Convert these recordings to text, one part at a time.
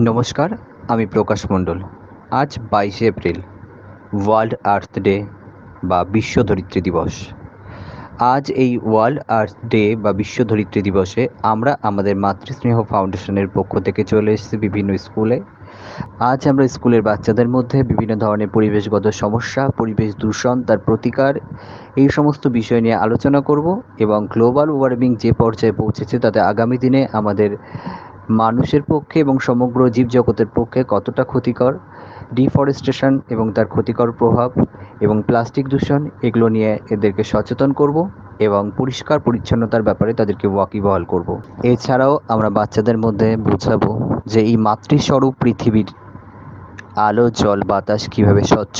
নমস্কার, আমি প্রকাশ মণ্ডল। আজ 22শে এপ্রিল, ওয়ার্ল্ড আর্থ ডে বা বিশ্ব ধরিত্রী দিবস। আজ এই ওয়ার্ল্ড আর্থ ডে বা বিশ্ব ধরিত্রী দিবসে আমরা আমাদের মাতৃস্নেহ ফাউন্ডেশনের পক্ষ থেকে চলে এসেছি বিভিন্ন স্কুলে। আজ আমরা স্কুলের বাচ্চাদের মধ্যে বিভিন্ন ধরনের পরিবেশগত সমস্যা, পরিবেশ দূষণ, তার প্রতিকার, এই সমস্ত বিষয় নিয়ে আলোচনা করব এবং গ্লোবাল ওয়ার্মিং যে পর্যায়ে পৌঁছেছে তাতে আগামী দিনে আমাদের মানুষের পক্ষে এবং সমগ্র জীবজগতের পক্ষে কতটা ক্ষতিকর, ডিফরেস্টেশন এবং তার ক্ষতিকর প্রভাব এবং প্লাস্টিক দূষণ, এগুলো নিয়ে এদেরকে সচেতন করব এবং পরিষ্কার পরিচ্ছন্নতার ব্যাপারে তাদেরকে ওয়াকিবহাল করব। এছাড়াও আমরা বাচ্চাদের মধ্যে বোঝাবো যে এই মাতৃস্বরূপ পৃথিবীর আলো, জল, বাতাস কীভাবে স্বচ্ছ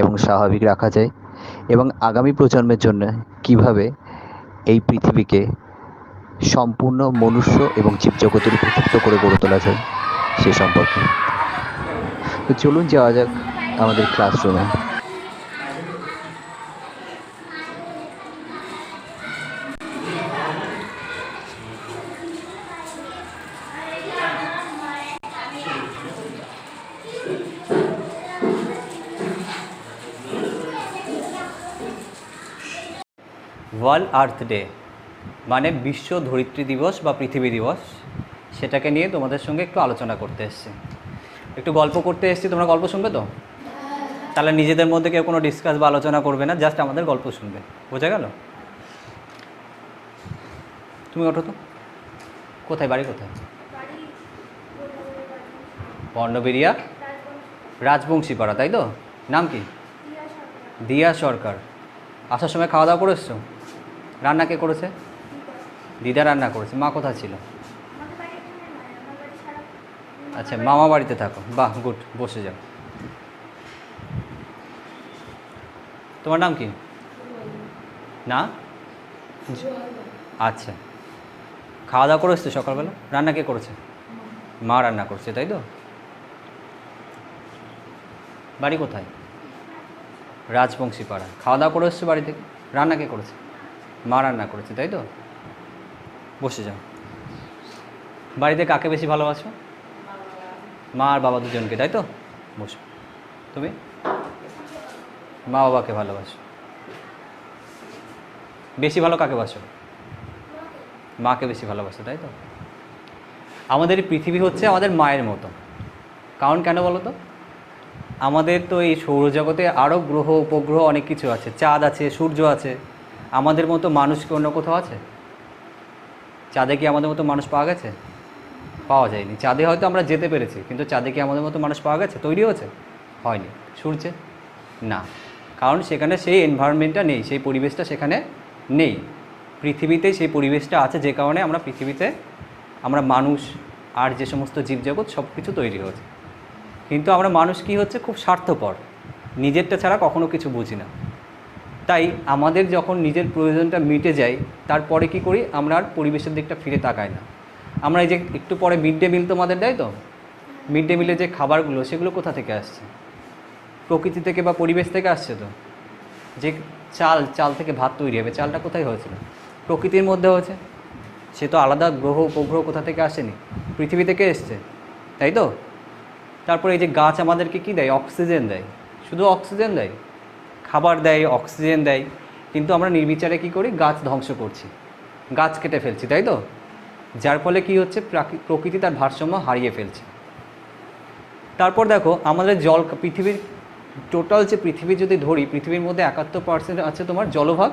এবং স্বাভাবিক রাখা যায় এবং আগামী প্রজন্মের জন্য কিভাবে এই পৃথিবীকে সম্পূর্ণ মনুষ্য এবং জীবজগতের উপযুক্ত করে গড়ে তোলা যায় সে সম্পর্কে। তো চলুন যাওয়া যাক আমাদের ক্লাসরুমে। ওয়ার্ল্ড আর্থ ডে মানে বিশ্ব ধরিত্রী দিবস বা পৃথিবী দিবস, সেটাকে নিয়ে তোমাদের সঙ্গে একটু আলোচনা করতে এসেছি, একটু গল্প করতে এসেছি। তোমরা গল্প শুনবে তো? তাহলে নিজেদের মধ্যে কেউ কোনো ডিসকাস বা আলোচনা করবে না, জাস্ট আমাদের গল্প শুনবে। বোঝা গেল? তুমি ওঠো তো। কোথায় বাড়ি? কোথায়? বর্ণবেরিয়া রাজবংশীপাড়া, তাই তো? নাম কি? দিয়া সরকার। আসার সময় খাওয়া দাওয়া করে এসছো? রান্না কে করেছে? দিদা রান্না করেছে। মা কোথায় ছিল? আচ্ছা, মামা বাড়িতে থাকো। বাহ, গুড। বসে যাও। তোমার নাম কি? না? আচ্ছা, খাওয়া দাওয়া করে এসছো সকালবেলা? রান্না কে করেছে? মা রান্না করছে, তাই তো? বাড়ি কোথায়? রাজবংশীপাড়া। খাওয়া দাওয়া করে এসছো বাড়ি থেকে? রান্না কে করেছে? মা রান্না করেছে, তাই তো? বসে যাও। বাড়িতে কাকে বেশি ভালোবাসো? মা আর বাবা দুজনকে, তাই তো? বসো। তুমি? মা বাবাকে ভালোবাসো। বেশি ভালো কাকে বাসো? মাকে বেশি ভালোবাসো, তাই তো? আমাদের এই পৃথিবী হচ্ছে আমাদের মায়ের মতো। কারণ কেন বলো তো? আমাদের তো এই সৌরজগতে আরও গ্রহ উপগ্রহ অনেক কিছু আছে, চাঁদ আছে, সূর্য আছে। আমাদের মতো মানুষ কি অন্য কোথাও আছে? চাঁদে কি আমাদের মতো মানুষ পাওয়া গেছে? পাওয়া যায়নি। চাঁদে হয়তো আমরা যেতে পেরেছি, কিন্তু চাঁদে কি আমাদের মতো মানুষ পাওয়া গেছে, তৈরি হয়েছে? হয়নি। সূর্যে? না, কারণ সেখানে সেই এনভায়রনমেন্টটা নেই, সেই পরিবেশটা সেখানে নেই। পৃথিবীতে সেই পরিবেশটা আছে, যে কারণে আমরা পৃথিবীতে আমরা মানুষ আর যে সমস্ত জীবজগৎ সব কিছু তৈরি হয়েছে। কিন্তু আমরা মানুষ কি হচ্ছে, খুব স্বার্থপর, নিজেরটা ছাড়া কখনো কিছু বুঝি না। তাই আমাদের যখন নিজের প্রয়োজনটা মিটে যায়, তারপরে কি করি, আমরা আর পরিবেশের দিকটা ফিরে তাকাই না। আমরা এই যে একটু পরে মিড ডে মিল তোমাদের দেয় তো, মিড ডে মিলের যে খাবারগুলো, সেগুলো কোথা থেকে আসছে? প্রকৃতি থেকে বা পরিবেশ থেকে আসছে তো। যে চাল থেকে ভাত তৈরি হবে, চালটা কোথায় হয়েছিল? প্রকৃতির মধ্যে হয়েছে। সে তো আলাদা গ্রহ উপগ্রহ কোথা থেকে আসেনি, পৃথিবী থেকে এসছে, তাই তো? তারপরে এই যে গাছ আমাদেরকে কি দেয়? অক্সিজেন দেয়। শুধু অক্সিজেন দেয়? খাবার দেয়, অক্সিজেন দেয়, কিন্তু আমরা নির্বিচারে কি করি? গাছ ধ্বংস করছি, গাছ কেটে ফেলছি, তাই তো? যার ফলে কি হচ্ছে, প্রকৃতি তার ভারসাম্য হারিয়ে ফেলছে। তারপর দেখো আমাদের জল, পৃথিবীর টোটাল যে পৃথিবী যদি ধরি, পৃথিবীর মধ্যে 71% আছে তোমার জলভাগ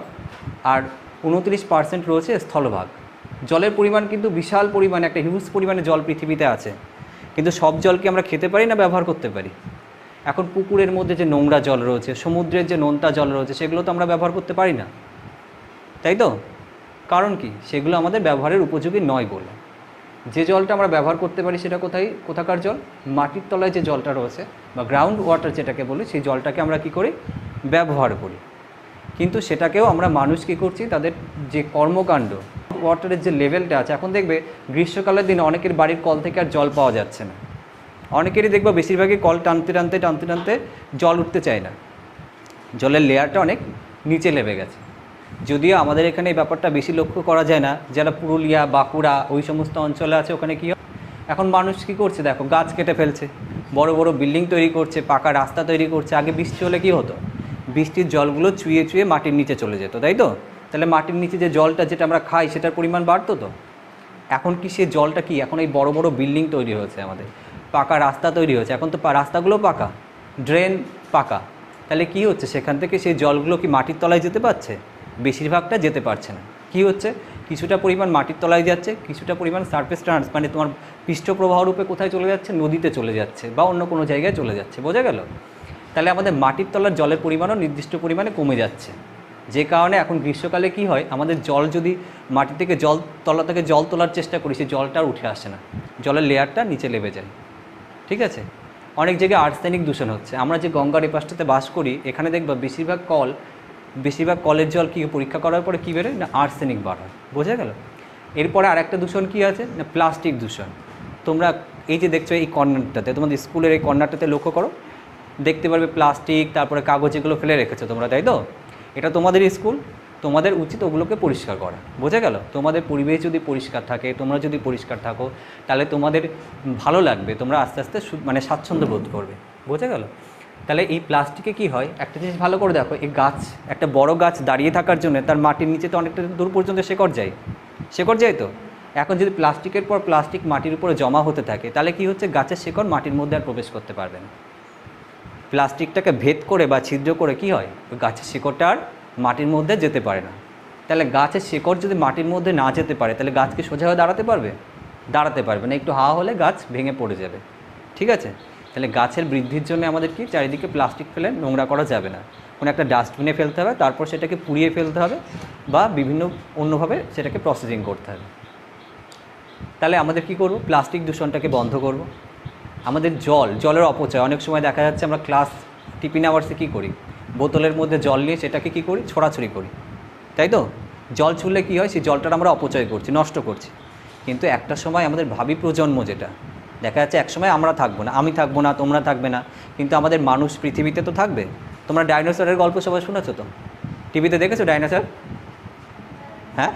আর 29% রয়েছে স্থলভাগ। জলের পরিমাণ কিন্তু বিশাল পরিমাণে, একটা হিউজ পরিমাণে জল পৃথিবীতে আছে, কিন্তু সব জলকে আমরা খেতে পারি না, ব্যবহার করতে পারি। এখন পুকুরের মধ্যে যে নোংরা জল রয়েছে, সমুদ্রের যে নোনতা জল রয়েছে, সেগুলো তো আমরা ব্যবহার করতে পারি না, তাই তো? কারণ কি? সেগুলো আমাদের ব্যবহারের উপযোগী নয় বলে। যে জলটা আমরা ব্যবহার করতে পারি সেটা কোথাকার জল? মাটির তলায় যে জলটা রয়েছে বা গ্রাউন্ড ওয়াটার যেটাকে বলি, সেই জলটাকে আমরা কি করি? ব্যবহার করি। কিন্তু সেটাকেও আমরা মানুষ কী করছি, তাদের যে কর্মকাণ্ড, ওয়াটারের যে লেভেলটা আছে, এখন দেখবে গ্রীষ্মকালের দিনে অনেকের বাড়ির কল থেকে আর জল পাওয়া যাচ্ছে না। অনেকেরই দেখবা বেশিরভাগই কল টানতে টানতে টানতে টানতে জল উঠতে চায় না, জলের লেয়ারটা অনেক নিচে নেমে গেছে। যদিও আমাদের এখানে এই ব্যাপারটা বেশি লক্ষ্য করা যায় না, যারা পুরুলিয়া, বাঁকুড়া ওই সমস্ত অঞ্চলে আছে, ওখানে কী হয়, এখন মানুষ কী করছে দেখো, গাছ কেটে ফেলছে, বড় বড় বিল্ডিং তৈরি করছে, পাকা রাস্তা তৈরি করছে। আগে বৃষ্টি হলে কী হতো, বৃষ্টির জলগুলো চুইয়ে চুইয়ে মাটির নিচে চলে যেত, তাই তো? তাহলে মাটির নিচে যে জলটা যেটা আমরা খাই সেটার পরিমাণ বাড়তো তো। এখন কি সেই জলটা কি, এখন এই বড় বড় বিল্ডিং তৈরি হয়েছে, আমাদের পাকা রাস্তা তৈরি হয়েছে, এখন তো রাস্তাগুলো পাকা, ড্রেন পাকা, তাহলে কি হচ্ছে, সেখান থেকে সেই জলগুলো কি মাটির তলায় যেতে পারছে? বেশিরভাগটা যেতে পারছে না। কি হচ্ছে, কিছুটা পরিমাণ মাটির তলায় যাচ্ছে, কিছুটা পরিমাণ সারফেস ট্রান্স মানে তোমার পৃষ্ঠপ্রবাহ রূপে কোথায় চলে যাচ্ছে, নদীতে চলে যাচ্ছে বা অন্য কোনো জায়গায় চলে যাচ্ছে। বোঝা গেল? তাহলে আমাদের মাটির তলার জলের পরিমাণও নির্দিষ্ট পরিমাণে কমে যাচ্ছে, যে কারণে এখন গ্রীষ্মকালে কি হয়, আমাদের জল যদি মাটি থেকে তলা থেকে জল তোলার চেষ্টা করি, সেই জলটা আর উঠে আসে না, জলের লেয়ারটা নিচে নেমে যায়। ঠিক আছে? অনেক জায়গায় আর্সেনিক দূষণ হচ্ছে। আমরা যে গঙ্গার এই পাশটাতে বাস করি, এখানে দেখবা বেশিরভাগ কলের জল কি পরীক্ষা করার পরে কী বেরোয় না, আর্সেনিক বার হয়। বোঝা গেল? এরপরে আরেকটা দূষণ কী আছে না, প্লাস্টিক দূষণ। তোমরা এই যে দেখছো এই কর্নারটাতে, তোমাদের স্কুলের এই কর্নারটাতে লক্ষ্য করো, দেখতে পারবে প্লাস্টিক, তারপরে কাগজ এগুলো ফেলে রেখেছো তোমরা, তাই তো? এটা তোমাদের স্কুল, তোমাদের উচিত ওগুলোকে পরিষ্কার করা। বোঝা গেল? তোমাদের পরিবেশ যদি পরিষ্কার থাকে, তোমরা যদি পরিষ্কার থাকো, তাহলে তোমাদের ভালো লাগবে, তোমরা আস্তে আস্তে মানে স্বাচ্ছন্দ্য বোধ করবে। বোঝা গেল? তাহলে এই প্লাস্টিকে কি হয়, একটা জিনিস ভালো করে দেখো, এই গাছ, একটা বড় গাছ দাঁড়িয়ে থাকার জন্য তার মাটির নিচে তো অনেকটা দূর পর্যন্ত শেকড় যায় তো। এখন যদি প্লাস্টিকের পর প্লাস্টিক মাটির উপরে জমা হতে থাকে, তাহলে কি হচ্ছে, গাছের শেকড় মাটির মধ্যে আর প্রবেশ করতে পারবে না। প্লাস্টিকটাকে ভেদ করে বা ছিদ্র করে কি হয়, ওই গাছের শিকড়টা আর মাটির মধ্যে যেতে পারে না। তাহলে গাছের শিকড় যদি মাটির মধ্যে না যেতে পারে, তাহলে গাছ কি সোজা হয়ে দাঁড়াতে পারবে? দাঁড়াতে পারবে না, একটু হাওয়া হলে গাছ ভেঙে পড়ে যাবে। ঠিক আছে? তাহলে গাছের বৃদ্ধির জন্য আমাদের কি চারিদিকে প্লাস্টিক ফেলে নোংরা করা যাবে না, কোনো একটা ডাস্টবিনে ফেলতে হবে, তারপর সেটাকে পুড়িয়ে ফেলতে হবে বা বিভিন্ন অন্যভাবে সেটাকে প্রসেসিং করতে হবে। তাহলে আমাদের কি করব, প্লাস্টিক দূষণটাকে বন্ধ করব। আমাদের জলের অপচয়, অনেক সময় দেখা যাচ্ছে আমরা ক্লাস টিফিন আওয়ার্সে কী করি, বোতলের মধ্যে জল নিয়ে সেটাকে কী করি, ছোড়াছুড়ি করি, তাই তো? জল ছুড়লে কী হয়, সেই জলটা আমরা অপচয় করছি, নষ্ট করছি। কিন্তু একটা সময় আমাদের ভাবি প্রজন্ম, যেটা দেখা যাচ্ছে একসময় আমরা থাকবো না, আমি থাকবো না, তোমরা থাকবে না, কিন্তু আমাদের মানুষ পৃথিবীতে তো থাকবে। তোমরা ডাইনোসরের গল্প সবাই শুনেছো তো, টিভিতে দেখেছো ডাইনোসর? হ্যাঁ,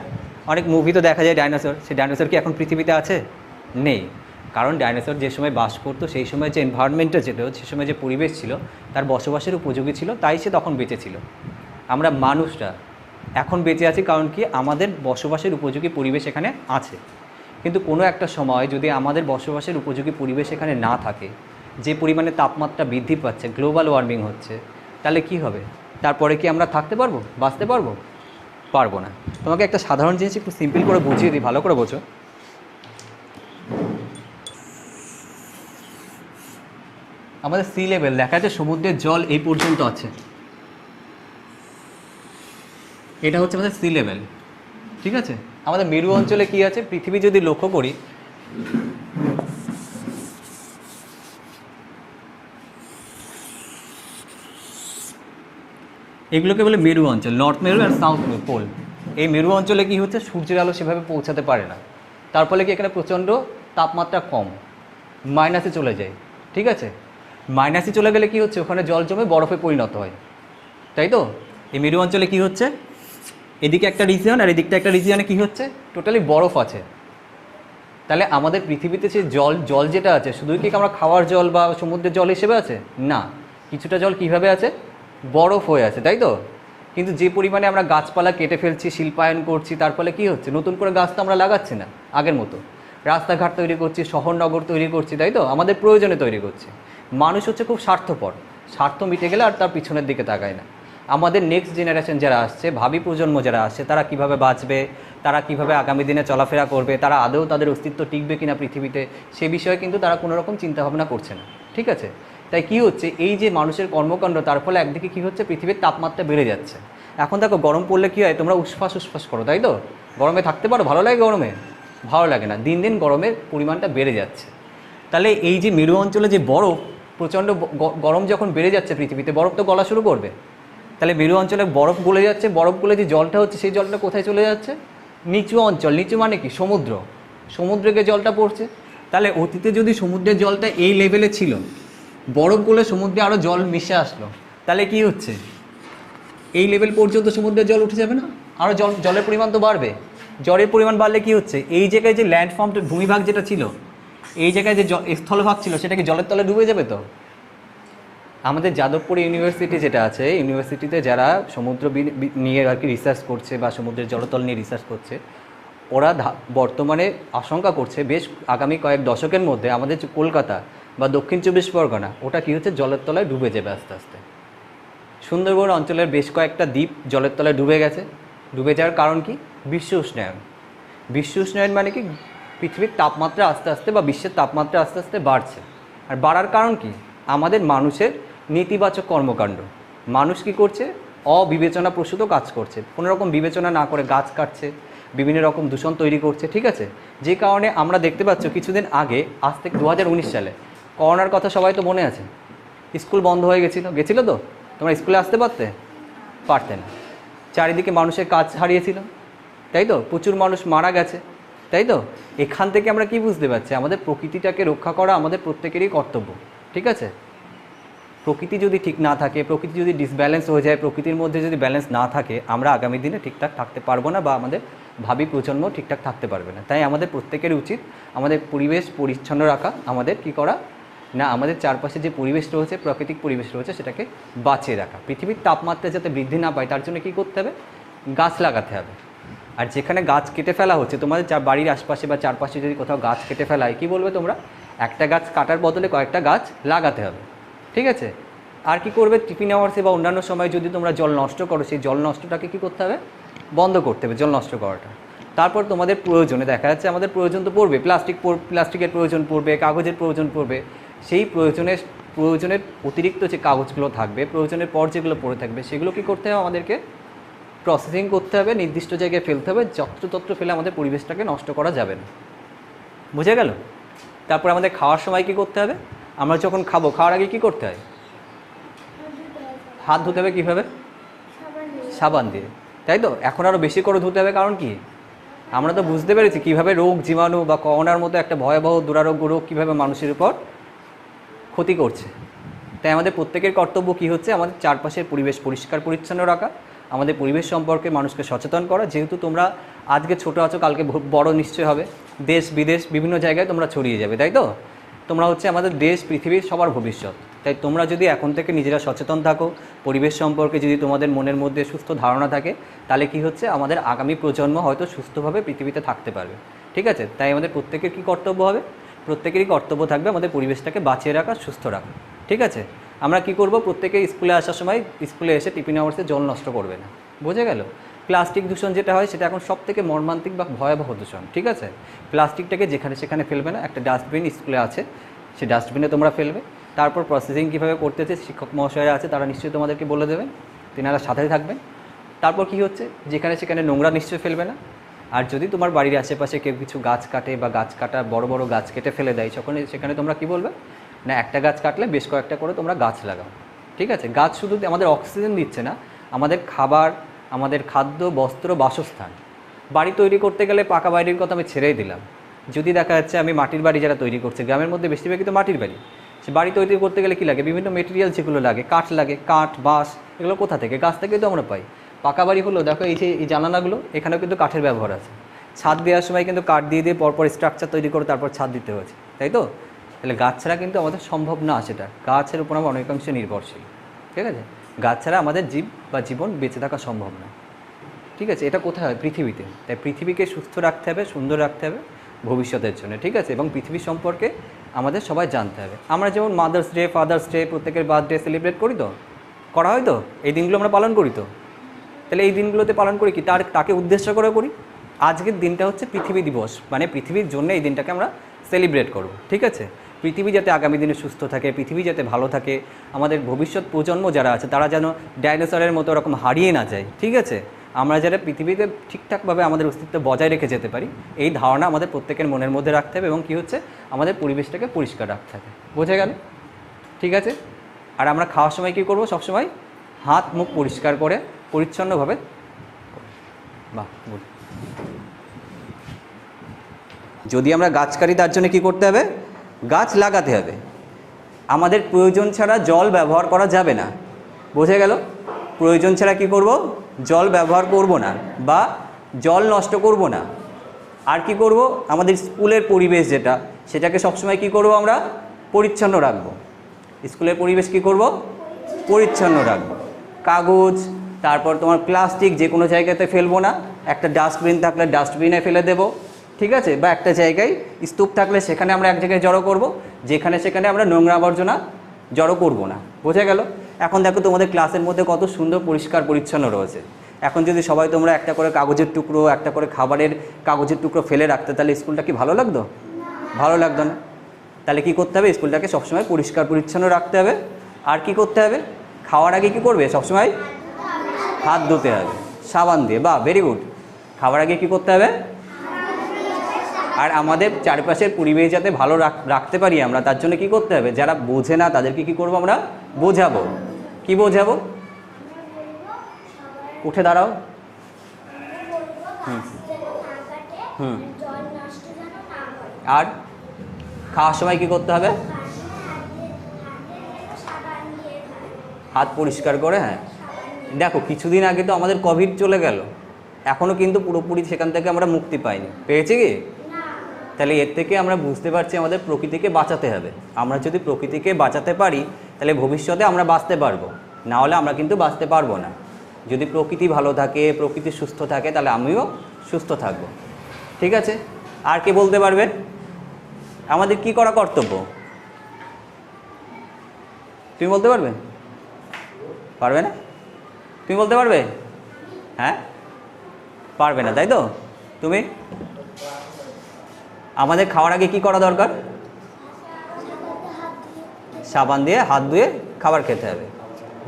অনেক মুভি তো দেখা যায় ডাইনোসর। সেই ডাইনোসর কি এখন পৃথিবীতে আছে? নেই। কারণ ডাইনোসর যে সময় বাস করতো, সেই সময় যে এনভায়রনমেন্টটা ছিল, সে সময় যে পরিবেশ ছিল, তার বসবাসের উপযোগী ছিল, তাই সে তখন বেঁচে ছিল। আমরা মানুষরা এখন বেঁচে আছি কারণ কি, আমাদের বসবাসের উপযোগী পরিবেশ এখানে আছে। কিন্তু কোনো একটা সময় যদি আমাদের বসবাসের উপযোগী পরিবেশ এখানে না থাকে, যে পরিমাণে তাপমাত্রা বৃদ্ধি পাচ্ছে, গ্লোবাল ওয়ার্মিং হচ্ছে, তাহলে কি হবে? তারপরে কি আমরা থাকতে পারবো, বাঁচতে পারবো? পারবো না। তোমাকে একটা সাধারণ জিনিস একটু সিম্পল করে বুঝিয়ে দিই, ভালো করে বোঝো। আমাদের সি লেভেল দেখা যাচ্ছে, সমুদ্রের জল এই পর্যন্ত আছে, এটা হচ্ছে আমাদের সি লেভেল। ঠিক আছে? আমাদের মেরু অঞ্চলে কি আছে, পৃথিবী যদি লক্ষ্য করি, এগুলোকে বলে মেরু অঞ্চল, নর্থ মেরু আর সাউথ পোল। এই মেরু অঞ্চলে কি হচ্ছে, সূর্যের আলো সেভাবে পৌঁছাতে পারে না, তার ফলে কি এখানে প্রচণ্ড তাপমাত্রা কম, মাইনাসে চলে যায়। ঠিক আছে? মাইনাসে চলে গেলে কি হচ্ছে, ওখানে জল জমে বরফে পরিণত হয়, তাই তো? এই মেরু অঞ্চলে কি হচ্ছে, এদিকে একটা রিজিয়ন আর এদিকটা একটা রিজিয়নে কি হচ্ছে, টোটালি বরফ আছে। তাহলে আমাদের পৃথিবীতে যে জল যেটা আছে, শুধুই কি আমরা খাওয়ার জল বা সমুদ্রের জল হিসেবে আছে না, কিছুটা জল কীভাবে আছে, বরফ হয়ে আছে, তাই তো? কিন্তু যে পরিমাণে আমরা গাছপালা কেটে ফেলছি, শিল্পায়ন করছি, তার ফলে কী হচ্ছে, নতুন করে গাছ তো আমরা লাগাচ্ছি না আগের মতো, রাস্তাঘাট তৈরি করছি, শহর নগর তৈরি করছি, তাই তো? আমাদের প্রয়োজনে তৈরি করছি। মানুষ হচ্ছে খুব স্বার্থপর, স্বার্থ মিটে গেলে আর তার পিছনের দিকে তাকায় না। আমাদের নেক্সট জেনারেশন যারা আসছে, ভাবি প্রজন্ম যারা আসছে, তারা কিভাবে বাঁচবে, তারা কিভাবে আগামী দিনে চলাফেরা করবে, তারা আদৌ তাদের অস্তিত্ব টিকবে কিনা পৃথিবীতে, সে বিষয়ে কিন্তু তারা কোনো রকম চিন্তাভাবনা করছে না। ঠিক আছে? তাই কি হচ্ছে, এই যে মানুষের কর্মকাণ্ড, তার ফলে একদিকে কী হচ্ছে, পৃথিবীর তাপমাত্রা বেড়ে যাচ্ছে। এখন দেখো গরম পড়লে কী হয়, তোমরা উসফাস করো, তাই তো? গরমে থাকতে পারো, ভালো লাগে গরমে? ভালো লাগে না, দিন দিন গরমের পরিমাণটা বেড়ে যাচ্ছে। তাহলে এই যে মেরু অঞ্চলে যে বরফ, প্রচণ্ড গরম যখন বেড়ে যাচ্ছে পৃথিবীতে, বরফ তো গলা শুরু করবে। তাহলে মেরু অঞ্চলে বরফ গলে যাচ্ছে, বরফ গলে যে জলটা হচ্ছে, সেই জলটা কোথায় চলে যাচ্ছে, নিচু অঞ্চল। নিচু মানে কি, সমুদ্রকে জলটা পড়ছে। তাহলে অতীতে যদি সমুদ্রের জলটা এই লেভেলে ছিল, বরফ গলে সমুদ্রে আরও জল মিশে আসলো, তাহলে কি হচ্ছে, এই লেভেল পর্যন্ত সমুদ্রের জল উঠে যাবে না, আরও জলের পরিমাণ তো বাড়বে। জলের পরিমাণ বাড়লে কি হচ্ছে, এই জায়গায় যে ল্যান্ডফর্মটা, ভূমিভাগ যেটা ছিল, এই জায়গায় যে স্থলভাগ ছিল সেটা কি জলের তলে ডুবে যাবে তো? আমাদের যাদবপুর ইউনিভার্সিটি যেটা আছে, ইউনিভার্সিটিতে যারা সমুদ্র নিয়ে আর কি রিসার্চ করছে বা সমুদ্রের জলতল নিয়ে রিসার্চ করছে, ওরা বর্তমানে আশঙ্কা করছে বেশ আগামী কয়েক দশকের মধ্যে আমাদের যে কলকাতা বা দক্ষিণ চব্বিশ পরগনা, ওটা কী হচ্ছে, জলের তলায় ডুবে যাবে আস্তে আস্তে। সুন্দরবন অঞ্চলের বেশ কয়েকটা দ্বীপ জলের তলায় ডুবে গেছে। ডুবে যাওয়ার কারণ কি? বিশ্ব উষ্ণায়ন। বিশ্ব উষ্ণায়ন মানে কি? পৃথিবীর তাপমাত্রা আস্তে আস্তে বা বিশ্বের তাপমাত্রা আস্তে আস্তে বাড়ছে। আর বাড়ার কারণ কি? আমাদের মানুষের নেতিবাচক কর্মকাণ্ড। মানুষ কি করছে? অবিবেচনাপ্রসূত কাজ করছে, কোনো রকম বিবেচনা না করে গাছ কাটছে, বিভিন্ন রকম দূষণ তৈরি করছে, ঠিক আছে? যে কারণে আমরা দেখতে পাচ্ছ কিছুদিন আগে, আজ থেকে 2019 সালে করোনার কথা সবাই তো মনে আছে। স্কুল বন্ধ হয়ে গেছিলো তো? তোমরা স্কুলে আসতে পারতে না। চারিদিকে মানুষের কাজ হারিয়েছিল, তাই তো? প্রচুর মানুষ মারা গেছে, তাই তো? এখান থেকে আমরা কি বুঝতে পারছি? আমাদের প্রকৃতিটাকে রক্ষা করা আমাদের প্রত্যেকেরই কর্তব্য, ঠিক আছে? প্রকৃতি যদি ঠিক না থাকে, প্রকৃতি যদি ডিসব্যালেন্স হয়ে যায়, প্রকৃতির মধ্যে যদি ব্যালেন্স না থাকে, আমরা আগামী দিনে ঠিকঠাক থাকতে পারবো না বা আমাদের ভাবি প্রজন্ম ঠিকঠাক থাকতে পারবে না। তাই আমাদের প্রত্যেকেরই উচিত আমাদের পরিবেশ পরিচ্ছন্ন রাখা, আমাদের কি করা না, আমাদের চারপাশে যে পরিবেশ রয়েছে, প্রাকৃতিক পরিবেশ রয়েছে, সেটাকে বাঁচিয়ে রাখা। পৃথিবীর তাপমাত্রা যাতে বৃদ্ধি না পায় তার জন্য কী করতে হবে? গাছ লাগাতে হবে। আর যেখানে গাছ কেটে ফেলা হচ্ছে, তোমাদের বাড়ির আশপাশে বা চারপাশে যদি কোথাও গাছ কেটে ফেলা হয়, কী বলবে তোমরা? একটা গাছ কাটার বদলে কয়েকটা গাছ লাগাতে হবে, ঠিক আছে? আর কি করবে? টিফিন আওয়ার্সে বা অন্যান্য সময় যদি তোমরা জল নষ্ট করো, সেই জল নষ্টটাকে কী করতে হবে? বন্ধ করতে হবে জল নষ্ট করাটা। তারপর তোমাদের প্রয়োজনে দেখা যাচ্ছে আমাদের প্রয়োজন তো পড়বে, প্লাস্টিকের প্রয়োজন পড়বে, কাগজের প্রয়োজন পড়বে। সেই প্রয়োজনের অতিরিক্ত যে কাগজগুলো থাকবে, প্রয়োজনের পর যেগুলো পড়ে থাকবে, সেগুলো কী করতে হবে? আমাদেরকে প্রসেসিং করতে হবে, নির্দিষ্ট জায়গায় ফেলতে হবে। যত্রতত্র ফেলে আমাদের পরিবেশটাকে নষ্ট করা যাবে না। বুঝে গেল? তারপর আমাদের খাওয়ার সময় কী করতে হবে? আমরা যখন খাবো, খাওয়ার আগে কী করতে হয়? হাত ধুতে হবে। কীভাবে? সাবান দিয়ে, তাই তো? এখন আরও বেশি করে ধুতে হবে। কারণ কি? আমরা তো বুঝতে পেরেছি কীভাবে রোগ জীবাণু বা করোনার মতো একটা ভয়াবহ দুরারোগ্য রোগ কীভাবে মানুষের উপর ক্ষতি করছে। তাই আমাদের প্রত্যেকের কর্তব্য কী হচ্ছে? আমাদের চারপাশের পরিবেশ পরিষ্কার পরিচ্ছন্ন রাখা, আমাদের পরিবেশ সম্পর্কে মানুষকে সচেতন করা। যেহেতু তোমরা আজকে ছোটো আছো, কালকে বড় নিশ্চয় হবে, দেশ বিদেশ বিভিন্ন জায়গায় তোমরা ছড়িয়ে যাবে, তাই তো? তোমরা হচ্ছে আমাদের দেশ পৃথিবীর সবার ভবিষ্যৎ। তাই তোমরা যদি এখন থেকে নিজেরা সচেতন থাকো, পরিবেশ সম্পর্কে যদি তোমাদের মনের মধ্যে সুস্থ ধারণা থাকে, তাহলে কি হচ্ছে? আমাদের আগামী প্রজন্ম হয়তো সুস্থভাবে পৃথিবীতে থাকতে পারবে, ঠিক আছে? তাই আমাদের প্রত্যেকের কী কর্তব্য হবে? প্রত্যেকেরই কর্তব্য থাকবে আমাদের পরিবেশটাকে বাঁচিয়ে রাখা, সুস্থ রাখা, ঠিক আছে? আমরা কি করব? প্রত্যেকে স্কুলে আসার সময় স্কুলে এসে টিফিন আওয়ার্সে জল নষ্ট করবে না। বোঝা গেল? প্লাস্টিক দূষণ যেটা হয় সেটা এখন সবথেকে মর্মান্তিক বা ভয়াবহ দূষণ, ঠিক আছে? প্লাস্টিকটাকে যেখানে সেখানে ফেলবে না, একটা ডাস্টবিন স্কুলে আছে, সেই ডাস্টবিনে তোমরা ফেলবে। তারপর প্রসেসিং কীভাবে করতেছে শিক্ষক মহাশয়রা আছে, তারা নিশ্চয়ই তোমাদেরকে বলে দেবেন, তেনারা সাথেই থাকবেন। তারপর কি হচ্ছে? যেখানে সেখানে নোংরা নিশ্চয়ই ফেলবে না। আর যদি তোমার বাড়ির আশেপাশে কেউ কিছু গাছ কাটে বা গাছ কাটা বড় বড় গাছ কেটে ফেলে দেয়, সেখানে তোমরা কি বলবে? না, একটা গাছ কাটলে বেশ কয়েকটা করে তোমরা গাছ লাগাও, ঠিক আছে? গাছ শুধু আমাদের অক্সিজেন দিচ্ছে না, আমাদের খাবার, আমাদের খাদ্য, বস্ত্র, বাসস্থান। বাড়ি তৈরি করতে গেলে পাকা বাড়ির কথা আমি ছেড়েই দিলাম। যদি দেখা যাচ্ছে আমি মাটির বাড়ি যারা তৈরি করছে, গ্রামের মধ্যে বেশিরভাগই তো মাটির বাড়ি, সে বাড়ি তৈরি করতে গেলে কী লাগে? বিভিন্ন মেটেরিয়াল যেগুলো লাগে, কাঠ লাগে, কাঠ, বাঁশ, এগুলো কোথা থেকে? গাছ থেকেই তো আমরা পাই। পাকা বাড়ি হলো, দেখো এই যে এই জানালাগুলো, এখানেও কিন্তু কাঠের ব্যবহার আছে। ছাদ দেওয়ার সময় কিন্তু কাঠ দিয়ে পরপর স্ট্রাকচার তৈরি করে তারপর ছাদ দিতে হয়েছে, তাই তো? তাহলে গাছ ছাড়া কিন্তু আমাদের সম্ভব না সেটা। গাছের উপর আমরা অনেকাংশে নির্ভরশীল, ঠিক আছে? গাছ ছাড়া আমাদের জীবন বেঁচে থাকা সম্ভব না, ঠিক আছে? এটা কোথায় হয়? পৃথিবীতে। তাই পৃথিবীকে সুস্থ রাখতে হবে, সুন্দর রাখতে হবে ভবিষ্যতের জন্য, ঠিক আছে? এবং পৃথিবী সম্পর্কে আমাদের সবাই জানতে হবে। আমরা যেমন মাদার্স ডে, ফাদার্স ডে, প্রত্যেকের বার্থডে সেলিব্রেট করি তো, করা হয় তো, এই দিনগুলো আমরা পালন করি তো। তাহলে এই দিনগুলোতে পালন করি কি? তাকে উদ্দেশ্য করে করি। আজকের দিনটা হচ্ছে পৃথিবী দিবস, মানে পৃথিবীর জন্য এই দিনটাকে আমরা সেলিব্রেট করব, ঠিক আছে? পৃথিবী যাতে আগামী দিনে সুস্থ থাকে, পৃথিবী যাতে ভালো থাকে, আমাদের ভবিষ্যৎ প্রজন্ম যারা আছে তারা যেন ডাইনোসরের মতো ওরকম হারিয়ে না যায়, ঠিক আছে? আমরা যারা পৃথিবীতে ঠিকঠাকভাবে আমাদের অস্তিত্ব বজায় রেখে যেতে পারি, এই ধারণা আমাদের প্রত্যেকের মনের মধ্যে রাখতে হবে। এবং কী হচ্ছে? আমাদের পরিবেশটাকে পরিষ্কার রাখতে হবে। বোঝা গেল? ঠিক আছে? আর আমরা খাওয়ার সময় কী করবো? সবসময় হাত মুখ পরিষ্কার করে পরিচ্ছন্নভাবে। বাহ, যদি আমরা গাছ কাটি তার জন্য কী করতে হবে? গাছ লাগাতে হবে। আমাদের প্রয়োজন ছাড়া জল ব্যবহার করা যাবে না। বোঝা গেল? প্রয়োজন ছাড়া কী করব? জল ব্যবহার করব না বা জল নষ্ট করব না। আর কি করব? আমাদের স্কুলের পরিবেশ যেটা, সেটাকে সবসময় কি করব আমরা? পরিচ্ছন্ন রাখবো। স্কুলের পরিবেশ কি করব? পরিচ্ছন্ন রাখবো। কাগজ, তারপর তোমার প্লাস্টিক যে কোনো জায়গাতে ফেলবো না। একটা ডাস্টবিন থাকলে ডাস্টবিনে ফেলে দেব, ঠিক আছে? বা একটা জায়গায় স্তূপ থাকলে সেখানে আমরা এক জায়গায় জড়ো করব, যেখানে সেখানে আমরা নোংরা আবর্জনা জড়ো করব না। বোঝা গেল? এখন দেখো তোমাদের ক্লাসের মধ্যে কত সুন্দর পরিষ্কার পরিচ্ছন্ন রয়েছে। এখন যদি সবাই তোমরা একটা করে কাগজের টুকরো, একটা করে খাবারের কাগজের টুকরো ফেলে রাখতে, তাহলে স্কুলটা কি ভালো লাগতো? ভালো লাগতো না। তাহলে কি করতে হবে? স্কুলটাকে সবসময় পরিষ্কার পরিচ্ছন্ন রাখতে হবে। আর কি করতে হবে? খাওয়ার আগে কি করবে? সবসময় হাত ধুতে হবে সাবান দিয়ে। বাহ, ভেরি গুড। খাওয়ার আগে কি করতে হবে? আর আমাদের চারপাশের পরিবেশ যাতে ভালো রাখতে পারি আমরা, তার জন্য কি করতে হবে? যারা বোঝে না তাদেরকে কি করবো আমরা? বোঝাবো। কি বোঝাবো? উঠে দাঁড়াও। হুম। আর খাওয়ার সময় কি করতে হবে? হাত পরিষ্কার করে। হ্যাঁ, দেখো কিছুদিন আগে তো আমাদের কোভিড চলে গেল, এখনও কিন্তু পুরোপুরি সেখান থেকে আমরা মুক্তি পাইনি। পেয়েছি কি? তাহলে এর থেকে আমরা বুঝতে পারছি আমাদের প্রকৃতিকে বাঁচাতে হবে। আমরা যদি প্রকৃতিকে বাঁচাতে পারি তাহলে ভবিষ্যতে আমরা বাঁচতে পারবো, না হলে আমরা কিন্তু বাঁচতে পারবো না। যদি প্রকৃতি ভালো থাকে, প্রকৃতি সুস্থ থাকে, তাহলে আমিও সুস্থ থাকব। ঠিক আছে? আর কে বলতে পারবে আমাদের কি করা কর্তব্য? তুমি বলতে পারবে? পারবে না? তুমি বলতে পারবে? হ্যাঁ, পারবে না, তাই তো? তুমি? আমাদের খাওয়ার আগে কি করা দরকার? সাবান দিয়ে হাত ধুয়ে খাবার খেতে হবে।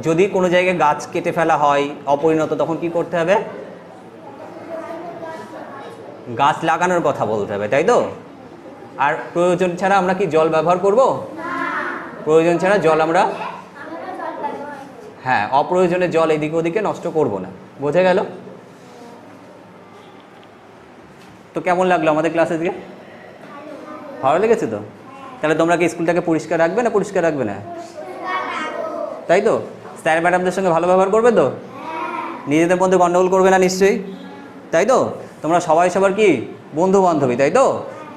যদি কোনো জায়গায় গাছ কেটে ফেলা হয় অপরিণত, তখন কি করতে হবে? গাছ লাগানোর কথা বলতে হবে, তাই তো? আর প্রয়োজন ছাড়া আমরা কি জল ব্যবহার করব? প্রয়োজন ছাড়া জল আমরা, হ্যাঁ, অপ্রয়োজনে জল এদিকে ওদিকে নষ্ট করব না। বোঝা গেল? তো কেমন লাগলো আমাদের ক্লাসে দিকে? ভালো লেগেছে তো? তাহলে তোমরা কি স্কুলটাকে পরিষ্কার রাখবে না পরিষ্কার রাখবে না? তাই তো? স্যার ম্যাডামদের সঙ্গে ভালো ব্যবহার করবে তো? নিজেদের মধ্যে গণ্ডগোল করবে না নিশ্চয়ই, তাই তো? তোমরা সবাই সবার কি বন্ধু বান্ধবী, তাই তো?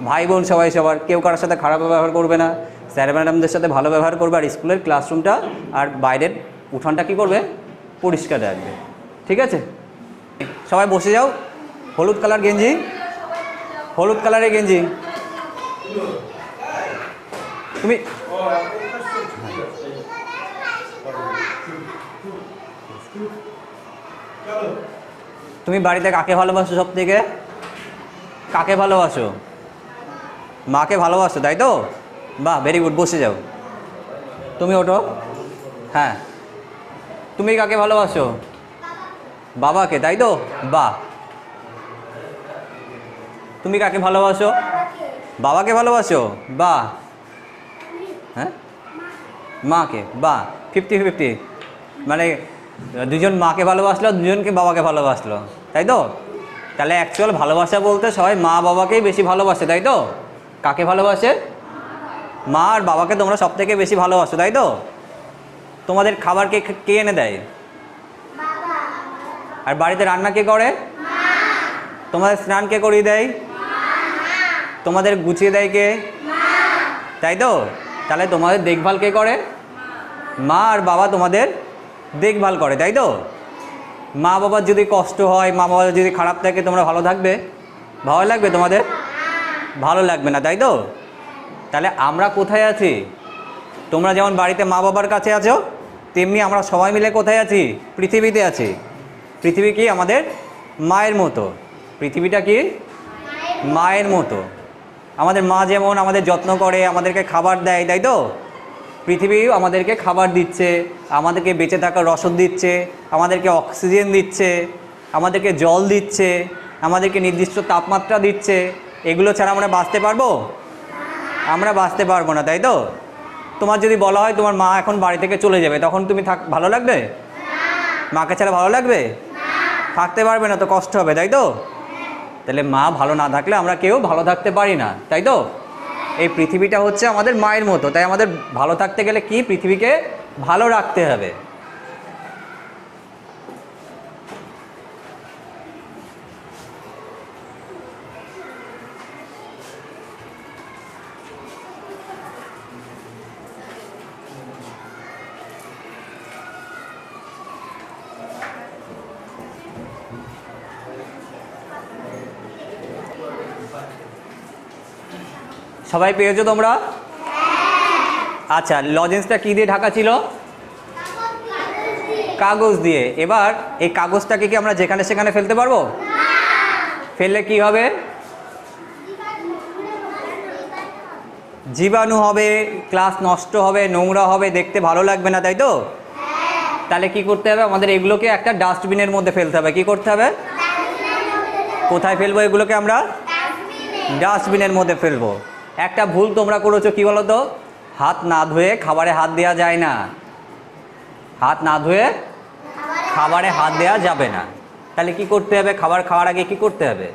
ভাই বোন সবাই সবার, কেউ কারোর সাথে খারাপ ব্যবহার করবে না। স্যার ম্যাডামদের সাথে ভালো ব্যবহার করবে। আর স্কুলের ক্লাসরুমটা আর বাইরের উঠানটা কি করবে? পরিষ্কার রাখবে। ঠিক আছে? সবাই বসে যাও। হলুদ কালার গেঞ্জি, হলুদ কালারের গেঞ্জি। তুমি তুমি বাড়িতে কাকে ভালোবাসো সব থেকে? কাকে ভালোবাসো? মাকে ভালোবাসো, তাই তো? বাহ, ভেরি গুড। বসে যাও। তুমি ওঠো। হ্যাঁ, তুমি কাকে ভালোবাসো? বাবাকে, তাই তো? বাহ। তুমি কাকে ভালোবাসো? বাবাকে ভালোবাসো? বাহ। হ্যাঁ, মাকে। বাহ, 50-50। মানে দুজন মাকে ভালোবাসলো, দুজনকে বাবাকে ভালোবাসলো, তাই তো? তাহলে অ্যাকচুয়াল ভালোবাসা বলতে সবাই মা বাবাকেই বেশি ভালোবাসে, তাই তো? কাকে ভালোবাসে? মা আর বাবাকে তোমরা সব থেকে বেশি ভালোবাসো, তাই তো? তোমাদের খাবার কে কে এনে দেয়? আর বাড়িতে রান্না কে করে? তোমাদের স্নান কে করিয়ে দেয়? তোমাদের গুছিয়ে দেয় কে? তাই তো? তাহলে তোমাদের দেখভাল কে করে? মা আর বাবা তোমাদের দেখভাল করে, তাই তো? মা বাবার যদি কষ্ট হয়, মা বাবার যদি খারাপ থাকে, তোমরা ভালো থাকবে? ভালো লাগবে তোমাদের? ভালো লাগবে না, তাই তো? তাহলে আমরা কোথায় আছি? তোমরা যেমন বাড়িতে মা বাবার কাছে আছো, তেমনি আমরা সবাই মিলে কোথায় আছি? পৃথিবীতে আছি। পৃথিবী কি আমাদের মায়ের মতো। পৃথিবীটা কি মায়ের মতো। আমাদের মা যেমন আমাদের যত্ন করে, আমাদেরকে খাবার দেয়, তাই তো? পৃথিবীও আমাদেরকে খাবার দিচ্ছে, আমাদেরকে বেঁচে থাকার রসদ দিচ্ছে, আমাদেরকে অক্সিজেন দিচ্ছে, আমাদেরকে জল দিচ্ছে, আমাদেরকে নির্দিষ্ট তাপমাত্রা দিচ্ছে। এগুলো ছাড়া আমরা বাঁচতে পারবো? আমরা বাঁচতে পারবো না, তাই তো? তোমার যদি বলা হয় তোমার মা এখন বাড়ি থেকে চলে যাবে, তখন তুমি ভালো লাগবে? মাকে ছাড়া ভালো লাগবে? থাকতে পারবে না তো, কষ্ট হবে, তাই তো? তাহলে মা ভালো না থাকলে আমরা কেউ ভালো থাকতে পারি না, তাই তো? এই পৃথিবীটা হচ্ছে আমাদের মায়ের মতো, তাই আমাদের ভালো থাকতে গেলে কি পৃথিবীকে ভালো রাখতে হবে। সবাই পেয়েছো তোমরা? আচ্ছা, লজেন্সটা কি দিয়ে ঢাকা ছিল? কাগজ দিয়ে। এবার এই কাগজটাকে কি আমরা যেখানে সেখানে ফেলতে পারবো? ফেললে কি হবে? জীবাণু হবে, ক্লাস নষ্ট হবে, নোংরা হবে, দেখতে ভালো লাগবে না, তাই তো? তাহলে কি করতে হবে? আমাদের এগুলোকে একটা ডাস্টবিনের মধ্যে ফেলতে হবে। কি করতে হবে? কোথায় ফেলবো এগুলোকে আমরা? ডাস্টবিনের মধ্যে ফেলবো। একটা ভুল তোমরা করেছো, কি বলো তো? হাত না ধুয়ে খাবারে হাত দেওয়া যায় না। হাত না ধুয়ে খাবারে হাত দেওয়া যাবে না। তাহলে কি করতে হবে? খাবার খাওয়ার আগে কি করতে হবে?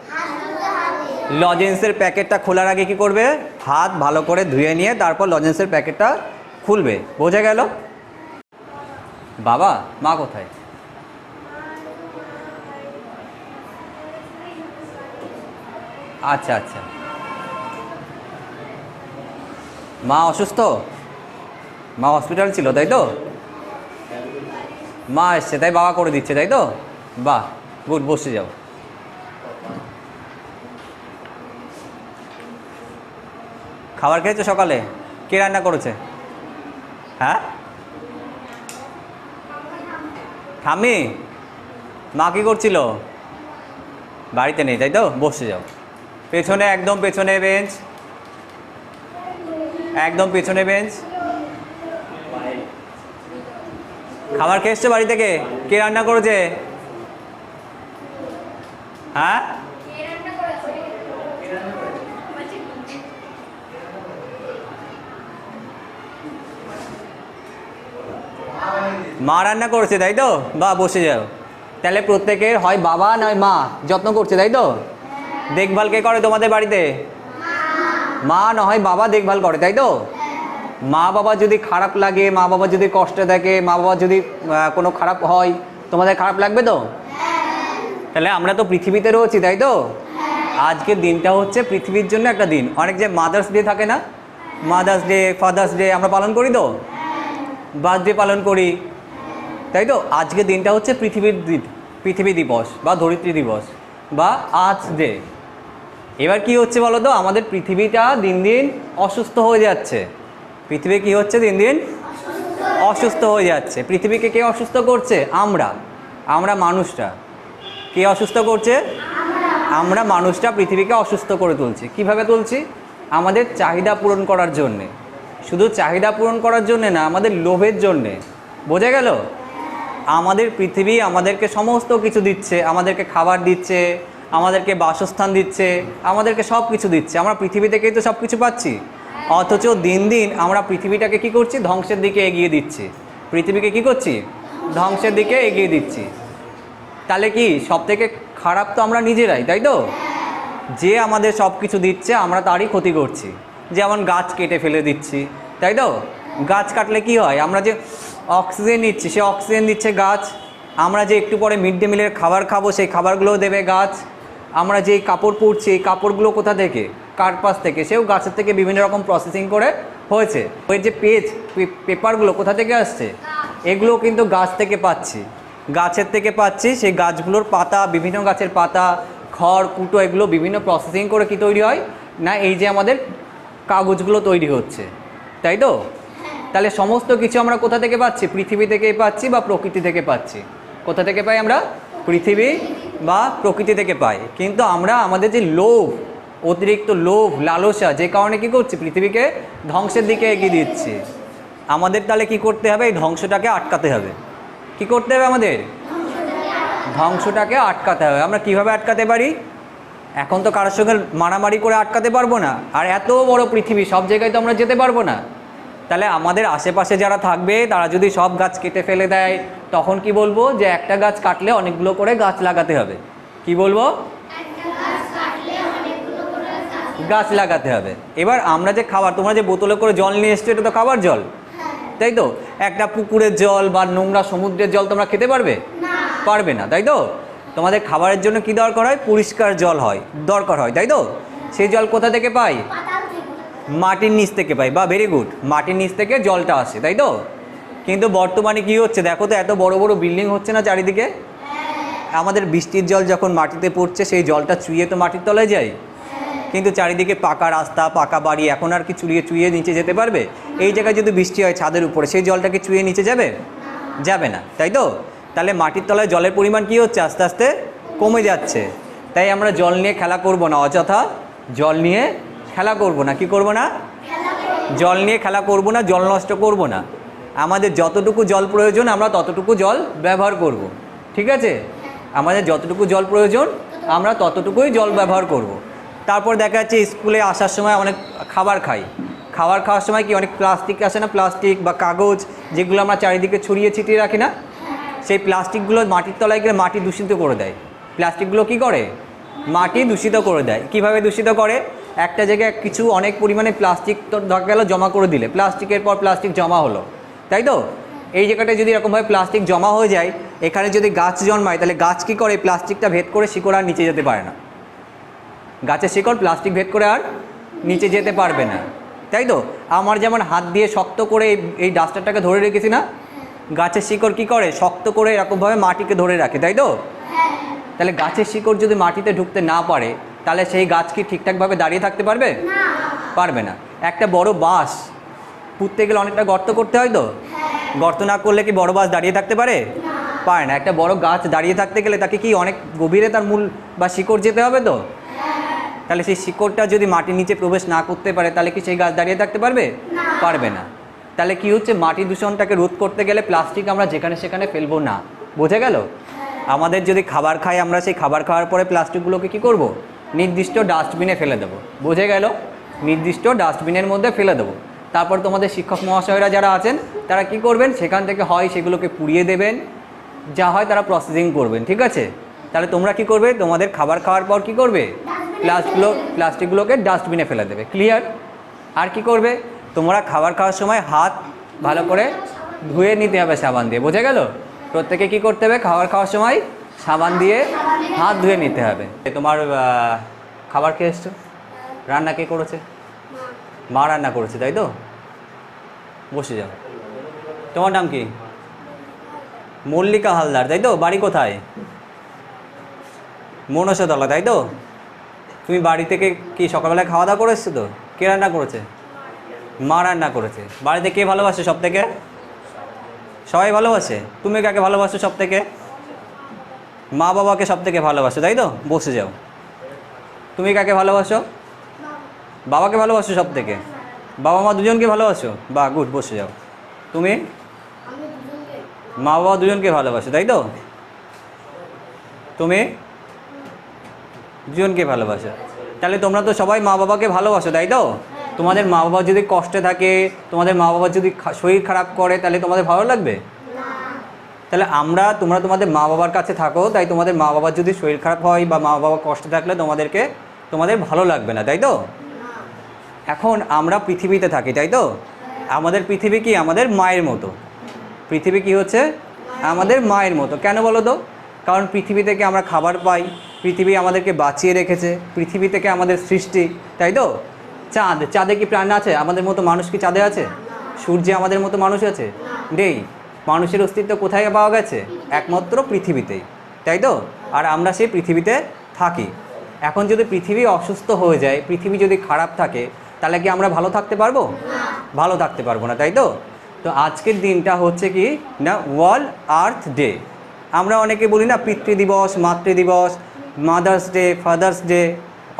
লজেন্সের প্যাকেটটা খোলার আগে কি করবে? হাত ভালো করে ধুয়ে নিয়ে তারপর লজেন্সের প্যাকেটটা খুলবে। বোঝা গেল? বাবা, মা কোথায়? আচ্ছা আচ্ছা, মা অসুস্থ? মা হসপিটাল ছিল, তাই তো? মা এসছে তাই বাবা করে দিচ্ছে, তাই তো? বাহ, গুড, বসে যাও। খাবার খেয়েছো সকালে? কে রান্না করেছে? হ্যাঁ, ঠাম্মি। মা কি করছিল? বাড়িতে নেই, তাই তো? বসে যাও। পেছনে, একদম পেছনে বেঞ্চ, একদম পেছনে বেঞ্চ। খাবার খেয়েছো বাড়ি থেকে? কে রান্না করেছে? হ্যাঁ, মা রান্না করেছে, তাই তো? বা, বসে যাও। তাহলে প্রত্যেকের হয় বাবা নয় মা যত্ন করছে, তাই তো? দেখভাল কে করে তোমাদের বাড়িতে? মা না হয় বাবা দেখভাল করে, তাই তো? মা বাবা যদি খারাপ লাগে, মা বাবা যদি কষ্টে থাকে, মা বাবা যদি কোনো খারাপ হয়, তোমাদের খারাপ লাগবে তো? তাহলে আমরা তো পৃথিবীতে রয়েছি, তাই তো? আজকের দিনটা হচ্ছে পৃথিবীর জন্য একটা দিন। অনেক যে মাদার্স ডে থাকে না, মাদার্স ডে, ফাদার্স ডে আমরা পালন করি তো, বার্থডে পালন করি, তাই তো? আজকের দিনটা হচ্ছে পৃথিবীর দিন, পৃথিবী দিবস বা ধরিত্রী দিবস বা আর্থ ডে। এবার কি হচ্ছে বলো তো? আমাদের পৃথিবীটা দিন দিন অসুস্থ হয়ে যাচ্ছে। পৃথিবী কি হচ্ছে? দিন দিন অসুস্থ হয়ে যাচ্ছে। পৃথিবীকে কে অসুস্থ করছে? আমরা মানুষরা। কে অসুস্থ করছে? আমরা মানুষটা পৃথিবীকে অসুস্থ করে তুলছি। কিভাবে তুলছি? আমাদের চাহিদা পূরণ করার জন্যে। শুধু চাহিদা পূরণ করার জন্যে না, আমাদের লোভের জন্যে। বোঝা গেল? আমাদের পৃথিবী আমাদেরকে সমস্ত কিছু দিচ্ছে, আমাদেরকে খাবার দিচ্ছে, আমাদেরকে বাসস্থান দিচ্ছে, আমাদেরকে সব কিছু দিচ্ছে। আমরা পৃথিবী থেকেই তো সব কিছু পাচ্ছি। অথচ দিন দিন আমরা পৃথিবীটাকে কি করছি? ধ্বংসের দিকে এগিয়ে দিচ্ছি। পৃথিবীকে কি করছি? ধ্বংসের দিকে এগিয়ে দিচ্ছি। তাহলে কি সব থেকে খারাপ তো আমরা নিজেরাই, তাই তো? যে আমাদের সব কিছু দিচ্ছে আমরা তারই ক্ষতি করছি। যেমন গাছ কেটে ফেলে দিচ্ছি, তাই তো? গাছ কাটলে কি হয়? আমরা যে অক্সিজেন নিচ্ছি, সে অক্সিজেন দিচ্ছে গাছ। আমরা যে একটু পরে মিড ডে মিলের খাবার খাবো, সেই খাবারগুলোও দেবে গাছ। আমরা যেই কাপড় পরছি, এই কাপড়গুলো কোথা থেকে? কার্পাস থেকে, সেও গাছের থেকে বিভিন্ন রকম প্রসেসিং করে হয়েছে। ওই যে পেপারগুলো কোথা থেকে আসছে? এগুলো কিন্তু গাছ থেকে পাচ্ছি, গাছের থেকে পাচ্ছি। সেই গাছগুলোর পাতা, বিভিন্ন গাছের পাতা, খড় কুটো, এগুলো বিভিন্ন প্রসেসিং করে কি তৈরি হয় না, এই যে আমাদের কাগজগুলো তৈরি হচ্ছে, তাই তো? তাহলে সমস্ত কিছু আমরা কোথা থেকে পাচ্ছি? পৃথিবী থেকেই পাচ্ছি বা প্রকৃতি থেকে পাচ্ছি। কোথা থেকে পাই আমরা? পৃথিবী বা প্রকৃতি থেকে পাই। কিন্তু আমরা আমাদের যে লোভ, অতিরিক্ত লোভ, লালসা, যে কারণে কি করছি? পৃথিবীকে ধ্বংসের দিকে এগিয়ে দিচ্ছি। আমাদের তাহলে কি করতে হবে? এই ধ্বংসটাকে আটকাতে হবে। কি করতে হবে আমাদের? ধ্বংসটাকে আটকাতে হবে। আমরা কিভাবে আটকাতে পারি? এখন তো কারোর সঙ্গে মারামারি করে আটকাতে পারবো না, আর এত বড় পৃথিবী, সব জায়গায় তো আমরা যেতে পারবো না। তাহলে আমাদের আশেপাশে যারা থাকবে তারা যদি সব গাছ কেটে ফেলে দেয়, তখন কি বলবো? যে একটা গাছ কাটলে অনেকগুলো করে গাছ লাগাতে হবে। কি বলবো? গাছ লাগাতে হবে। এবার আমরা যে খাবার, তোমরা যে বোতলে করে জল নিয়ে এসছো, এটা তো খাবার জল, তাই তো? একটা পুকুরের জল বা নোংরা সমুদ্রের জল তোমরা খেতে পারবে? পারবে না, তাই তো? তোমাদের খাবারের জন্য কি দরকার হয়? পরিষ্কার জল হয়, দরকার হয়, তাই তো? সেই জল কোথা থেকে পাই? মাটির নিচ থেকে পাই। বা, ভেরি গুড, মাটির নিচ থেকে জলটা আসে, তাই তো? কিন্তু বর্তমানে কি হচ্ছে দেখো তো, এত বড় বড় বিল্ডিং হচ্ছে না চারিদিকে। আমাদের বৃষ্টির জল যখন মাটিতে পড়ছে, সেই জলটা চুইয়ে তো মাটির তলায় যায়। কিন্তু চারিদিকে পাকা রাস্তা, পাকা বাড়ি, এখন আর কি চুইয়ে চুইয়ে নিচে যেতে পারবে? এই জায়গায় যদি বৃষ্টি হয় ছাদের উপরে, সেই জলটা কি চুইয়ে নিচে যাবে? যাবে না, তাই তো? তাহলে মাটির তলায় জলের পরিমাণ কী হচ্ছে? আস্তে আস্তে কমে যাচ্ছে। তাই আমরা জল নিয়ে খেলা করব না, অযথা জল নিয়ে খেলা করব না। কি করব না? জল নিয়ে খেলা করব না, জল নষ্ট করব না। আমাদের যতটুকু জল প্রয়োজন আমরা ততটুকু জল ব্যবহার করব, ঠিক আছে? আমাদের যতটুকু জল প্রয়োজন আমরা ততটুকুই জল ব্যবহার করব। তারপর দেখা যাচ্ছে স্কুলে আসার সময় অনেক খাবার খাই, খাবার খাওয়ার সময় কি অনেক প্লাস্টিক আসে না, প্লাস্টিক বা কাগজ, যেগুলো আমরা চারিদিকে ছড়িয়ে ছিটিয়ে রাখি না, সেই প্লাস্টিকগুলো মাটির তলায় গেলে মাটি দূষিত করে দেয়। প্লাস্টিকগুলো কি করে? মাটি দূষিত করে দেয়। কিভাবে দূষিত করে? একটা জায়গায় কিছু অনেক পরিমাণে প্লাস্টিক তো দেখা গেল জমা করে দিলে, প্লাস্টিকের পর প্লাস্টিক জমা হলো, তাই তো? এই জায়গাটায় যদি এরকমভাবে প্লাস্টিক জমা হয়ে যায়, এখানে যদি গাছ জন্মায়, তাহলে গাছ কী করে? প্লাস্টিকটা ভেদ করে শিকড় আর নিচে যেতে পারে না। গাছের শিকড় প্লাস্টিক ভেদ করে আর নিচে যেতে পারবে না, তাই তো? আমার যেমন হাত দিয়ে শক্ত করে এই ডাস্টারটাকে ধরে রেখেছি না, গাছের শিকড় কী করে? শক্ত করে এরকমভাবে মাটিকে ধরে রাখে, তাই তো? তাহলে গাছের শিকড় যদি মাটিতে ঢুকতে না পারে, তাহলে সেই গাছ কি ঠিকঠাকভাবে দাঁড়িয়ে থাকতে পারবে? পারবে না। একটা বড় বাঁশ পুঁততে গেলে অনেকটা গর্ত করতে হয় তো, গর্ত না করলে কি বড় বাঁশ দাঁড়িয়ে থাকতে পারে? পারে না। একটা বড় গাছ দাঁড়িয়ে থাকতে গেলে তাকে কি অনেক গভীরে তার মূল বা শিকড় যেতে হবে তো? তাহলে সেই শিকড়টা যদি মাটির নিচে প্রবেশ না করতে পারে, তাহলে কি সেই গাছ দাঁড়িয়ে থাকতে পারবে? পারবে না। তাহলে কি হচ্ছে? মাটি দূষণটাকে রোধ করতে গেলে প্লাস্টিক আমরা যেখানে সেখানে ফেলবো না, বোঝা গেল? আমাদের যদি খাবার খাই, আমরা সেই খাবার খাওয়ার পরে প্লাস্টিকগুলোকে কি করব? নির্দিষ্ট ডাস্টবিনে ফেলে দেবো, বোঝা গেল? নির্দিষ্ট ডাস্টবিনের মধ্যে ফেলে দেবো। তারপর তোমাদের শিক্ষক মহাশয়রা যারা আছেন তারা কি করবেন? সেখান থেকে হয় সেগুলোকে পুড়িয়ে দেবেন, যা হয় তারা প্রসেসিং করবেন, ঠিক আছে? তাহলে তোমরা কি করবে? তোমাদের খাবার খাওয়ার পর কি করবে? প্লাস্টিকগুলোকে ডাস্টবিনে ফেলে দেবে, ক্লিয়ার? আর কি করবে? তোমরা খাবার খাওয়ার সময় হাত ভালো করে ধুয়ে নিতে হবে সাবান দিয়ে, বোঝা গেল? প্রত্যেকে কি করতে হবে? খাবার খাওয়ার সময় সাবান দিয়ে হাত ধুয়ে নিতে হবে। তোমার খাবার খেয়ে এসছো, রান্না কে করেছে? মা রান্না করেছে, তাই তো? বসে যাও। তোমার নাম কি? মল্লিকা হালদার, তাই তো? বাড়ি কোথায়? মনসাতলা, তাই তো? তুমি বাড়ি থেকে কি সকালবেলায় খাওয়া দাওয়া করে এসছো তো? কে রান্না করেছে? মা রান্না করেছে। বাড়িতে কে ভালোবাসে সব থেকে? সবাই ভালোবাসে। তুমি কাকে ভালোবাসো সব থেকে? মা বাবাকে সব থেকে ভালোবাসো, তাই তো? বসে যাও। তুমি কাকে ভালোবাসো? বাবাকে ভালোবাসো সব থেকে? বাবা মা দুজনকে ভালোবাসো? বাহ, গুড, বসে যাও। তুমি? মা বাবা দুজনকে ভালোবাসো, তাই তো? তুমি? দুজনকে ভালোবাসো। তাহলে তোমরা তো সবাই মা বাবাকে ভালোবাসো, তাই তো? তোমাদের মা বাবা যদি কষ্টে থাকে, তোমাদের মা বাবা যদি শরীর খারাপ করে, তাহলে তোমাদের ভালো লাগবে? তাহলে তোমরা তোমাদের মা বাবার কাছে থাকো, তাই তোমাদের মা বাবার যদি শরীর খারাপ হয় বা মা বাবা কষ্টে থাকলে তোমাদের ভালো লাগবে না, তাই তো? এখন আমরা পৃথিবীতে থাকি, তাই তো? আমাদের পৃথিবী কি? আমাদের মায়ের মতো। পৃথিবী কি হচ্ছে? আমাদের মায়ের মতো। কেন বলো তো? কারণ পৃথিবী থেকে আমরা খাবার পাই, পৃথিবী আমাদেরকে বাঁচিয়ে রেখেছে, পৃথিবী থেকে আমাদের সৃষ্টি, তাই তো? চাঁদে কি প্রাণ আছে? আমাদের মতো মানুষ কি চাঁদে আছে? সূর্যে আমাদের মতো মানুষ আছে? নেই। মানুষের অস্তিত্ব কোথায় পাওয়া গেছে? একমাত্র পৃথিবীতেই, তাই তো? আর আমরা সেই পৃথিবীতে থাকি। এখন যদি পৃথিবী অসুস্থ হয়ে যায়, পৃথিবী যদি খারাপ থাকে, তাহলে কি আমরা ভালো থাকতে পারবো? ভালো থাকতে পারবো না, তাই তো? তো আজকের দিনটা হচ্ছে কি না, ওয়ার্ল্ড আর্থ ডে। আমরা অনেকে বলি না পিতৃ দিবস, মাতৃ দিবস, মাদার্স ডে, ফাদার্স ডে,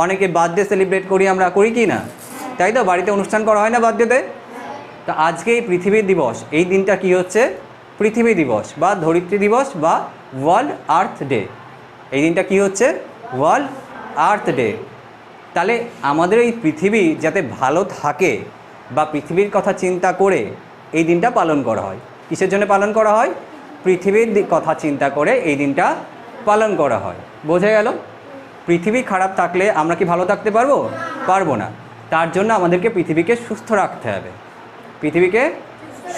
অনেকে বার্থডে সেলিব্রেট করি, আমরা করি কি না? তাই তো? বাড়িতে অনুষ্ঠান করা হয় না বার্থডেতে? তো আজকে এই পৃথিবী দিবস, এই দিনটা কি হচ্ছে? পৃথিবী দিবস বা ধরিত্রী দিবস বা ওয়ার্ল্ড আর্থ ডে। এই দিনটা কি হচ্ছে? World earth day. তাহলে আমাদের এই পৃথিবী যাতে ভালো থাকে বা পৃথিবীর কথা চিন্তা করে এই দিনটা পালন করা হয়। কিসের জন্য পালন করা হয়? পৃথিবীর কথা চিন্তা করে এই দিনটা পালন করা হয়, বোঝা গেল? পৃথিবী খারাপ থাকলে আমরা কি ভালো থাকতে পারবো? পারবো না। তার জন্য আমাদেরকে পৃথিবীকে সুস্থ রাখতে হবে, পৃথিবীকে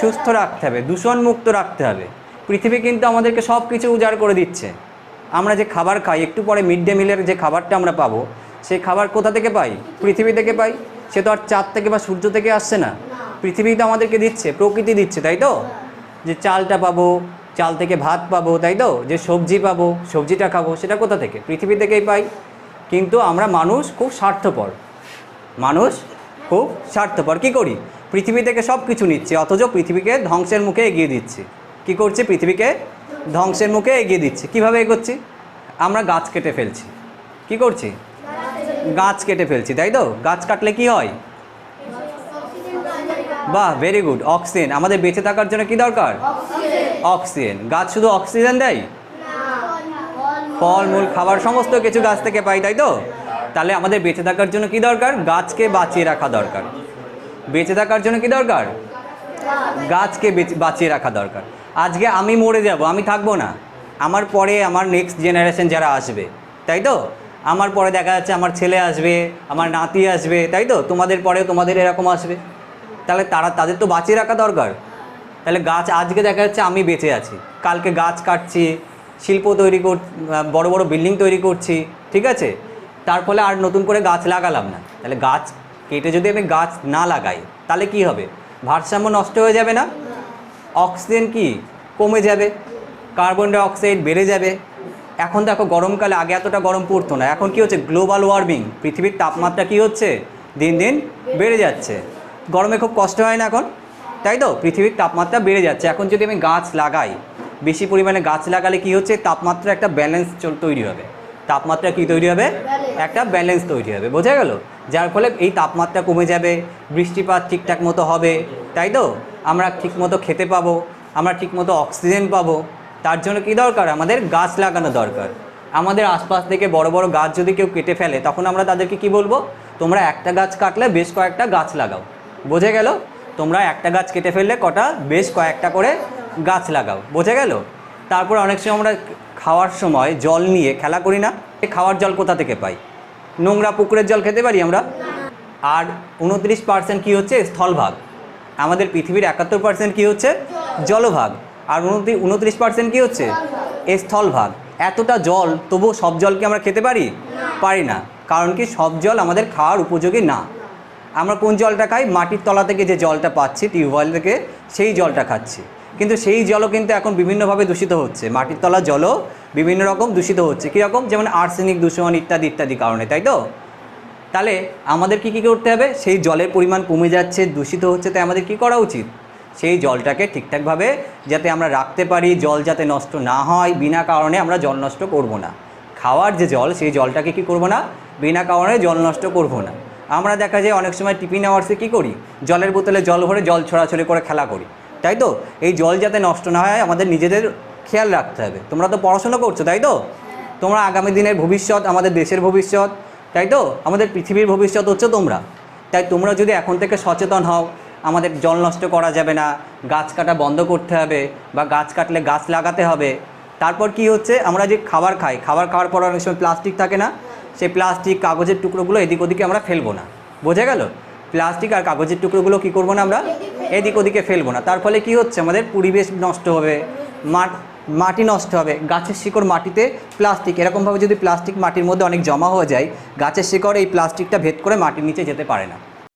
সুস্থ রাখতে হবে, দূষণমুক্ত রাখতে হবে। পৃথিবী কিন্তু আমাদেরকে সব কিছু উজাড় করে দিচ্ছে। আমরা যে খাবার খাই, একটু পরে মিড ডে মিলের যে খাবারটা আমরা পাবো, সেই খাবার কোথা থেকে পাই? পৃথিবী থেকে পাই। সে তো আর চাঁদ থেকে বা সূর্য থেকে আসছে না, পৃথিবী তো আমাদেরকে দিচ্ছে, প্রকৃতি দিচ্ছে, তাই তো? যে চালটা পাবো, চাল থেকে ভাত পাবো, তাই তো? যে সবজি পাবো, সবজিটা খাবো, সেটা কোথা থেকে? পৃথিবী থেকেই পাই। কিন্তু আমরা মানুষ খুব স্বার্থপর, মানুষ খুব স্বার্থপর। কী করি? পৃথিবী থেকে সব কিছু নিচ্ছি, অথচ পৃথিবীকে ধ্বংসের মুখে এগিয়ে দিচ্ছি। কী করছি? পৃথিবীকে ধ্বংসের মুখে এগিয়ে দিচ্ছি। কীভাবে এগোচ্ছি? আমরা গাছ কেটে ফেলছি। কি করছি? গাছ কেটে ফেলছি, তাই তো? গাছ কাটলে কি হয়? বাহ, ভেরি গুড। অক্সিজেন। আমাদের বেঁচে থাকার জন্য কি দরকার? অক্সিজেন। গাছ শুধু অক্সিজেন দেয়? ফলমূল, খাবার সমস্ত কিছু গাছ থেকে পাই, তাই তো? তাহলে আমাদের বেঁচে থাকার জন্য কি দরকার? গাছকে বাঁচিয়ে রাখা দরকার। বেঁচে থাকার জন্য কি দরকার? গাছকে বাঁচিয়ে রাখা দরকার। আজকে আমি মরে যাব, আমি থাকবো না, আমার পরে আমার নেক্সট জেনারেশন যারা আসবে, তাই তো? আমার পরে দেখা যাচ্ছে আমার ছেলে আসবে, আমার নাতি আসবে, তাই তো? তোমাদের পরেও তোমাদের এরকম আসবে। তাহলে তাদের তো বাঁচিয়ে রাখা দরকার। তাহলে গাছ, আজকে দেখা যাচ্ছে আমি বেঁচে আছি, কালকে গাছ কাটছি, শিল্প তৈরি বড় বড় বিল্ডিং তৈরি করছি, ঠিক আছে? তার ফলে আর নতুন করে গাছ লাগালাম না। তাহলে গাছ কেটে যদি আমি গাছ না লাগাই তাহলে কি হবে? ভারসাম্য নষ্ট হয়ে যাবে না? অক্সিজেন কি কমে যাবে, কার্বন ডাই অক্সাইড বেড়ে যাবে। এখন দেখো গরমকালে আগে এতটা গরম পড়তো না, এখন কি হচ্ছে? গ্লোবাল ওয়ার্মিং, পৃথিবীর তাপমাত্রা কি হচ্ছে? দিন দিন বেড়ে যাচ্ছে। গরমে খুব কষ্ট হয় না এখন, তাই তো? পৃথিবীর তাপমাত্রা বেড়ে যাচ্ছে। এখন যদি আমি গাছ লাগাই, বেশি পরিমাণে গাছ লাগালে কি হচ্ছে? তাপমাত্রা একটা ব্যালেন্স তৈরি হবে। তাপমাত্রা কি তৈরি হবে? একটা ব্যালেন্স তৈরি হবে, বোঝা গেল? যার ফলে এই তাপমাত্রা কমে যাবে, বৃষ্টিপাত ঠিকঠাক মতো হবে, তাই তো? আমরা ঠিকমতো খেতে পাবো, আমরা ঠিকমতো অক্সিজেন পাবো। তার জন্য কি দরকার? আমাদের গাছ লাগানো দরকার। আমাদের আশপাশ থেকে বড় বড় গাছ যদি কেউ কেটে ফেলে, তখন আমরা তাদেরকে কি বলবো? তোমরা একটা গাছ কাটলে বেশ কয়েকটা গাছ লাগাও। বোঝা গেল? তোমরা একটা গাছ কেটে ফেললে কটা? বেশ কয়েকটা করে গাছ লাগাও। বোঝা গেল? তারপর অনেক সময় আমরা খাওয়ার সময় জল নিয়ে খেলা করি না? খাওয়ার জল কোথা থেকে পাই? নোংরা পুকুরের জল খেতে পারি আমরা? আর 29% কী হচ্ছে? স্থলভাগ। আমাদের পৃথিবীর 71% কী হচ্ছে? জলভাগ। আর 29% কী হচ্ছে? স্থলভাগ। এতটা জল, তবুও সব জলকে আমরা খেতে পারি? পারি না। কারণ কি? সব জল আমাদের খাওয়ার উপযোগী না। আমরা কোন জলটা খাই? মাটির তলা থেকে যে জলটা পাচ্ছি, টিউবওয়েল থেকে, সেই জলটা খাচ্ছি। কিন্তু সেই জলও কিন্তু এখন বিভিন্নভাবে দূষিত হচ্ছে। মাটির তলা জলও বিভিন্ন রকম দূষিত হচ্ছে। কীরকম? যেমন আর্সেনিক দূষণ ইত্যাদি ইত্যাদি কারণে, তাই তো? তাহলে আমাদের কী করতে হবে? সেই জলের পরিমাণ কমে যাচ্ছে, দূষিত হচ্ছে, তাই আমাদের কী করা উচিত? সেই জলটাকে ঠিকঠাকভাবে যাতে আমরা রাখতে পারি, জল যাতে নষ্ট না হয়, বিনা কারণে আমরা জল নষ্ট করব না। খাওয়ার যে জল, সেই জলটাকে কী করব না? বিনা কারণে জল নষ্ট করব না। আমরা দেখা যায় অনেক সময় টিফিন আওয়ার্সে কী করি? জলের বোতলে জল ভরে জল ছড়াছড়ি করে খেলা করি, তাই তো? এই জল যাতে নষ্ট না হয় আমাদের নিজেদের খেয়াল রাখতে হবে। তোমরা তো পড়াশোনা করছো, তাই তো? তোমরা আগামী দিনের ভবিষ্যৎ, আমাদের দেশের ভবিষ্যৎ, তাই তো? আমাদের পৃথিবীর ভবিষ্যৎ হচ্ছে তোমরা। তাই তোমরা যদি এখন থেকে সচেতন হও, আমাদের জল নষ্ট করা যাবে না, গাছ কাটা বন্ধ করতে হবে, বা গাছ কাটলে গাছ লাগাতে হবে। তারপর কি হচ্ছে? আমরা যে খাবার খাই, খাবার খাওয়ার পর অনেক সময় প্লাস্টিক থাকে না? সেই প্লাস্টিক, কাগজের টুকরোগুলো এদিক ওদিকে আমরা ফেলবো না। বোঝা গেল? প্লাস্টিক আর কাগজের টুকরোগুলো কী করবো না? আমরা এদিক ওদিকে ফেলবো না। তার ফলে কী হচ্ছে? আমাদের পরিবেশ নষ্ট হবে, মাটি নষ্ট হবে। গাছের শিকড় মাটিতে, প্লাস্টিক, এরকমভাবে যদি প্লাস্টিক মাটির মধ্যে অনেক জমা হয়ে যায়, গাছের শিকড় এই প্লাস্টিকটা ভেদ করে মাটির নিচে যেতে পারে না।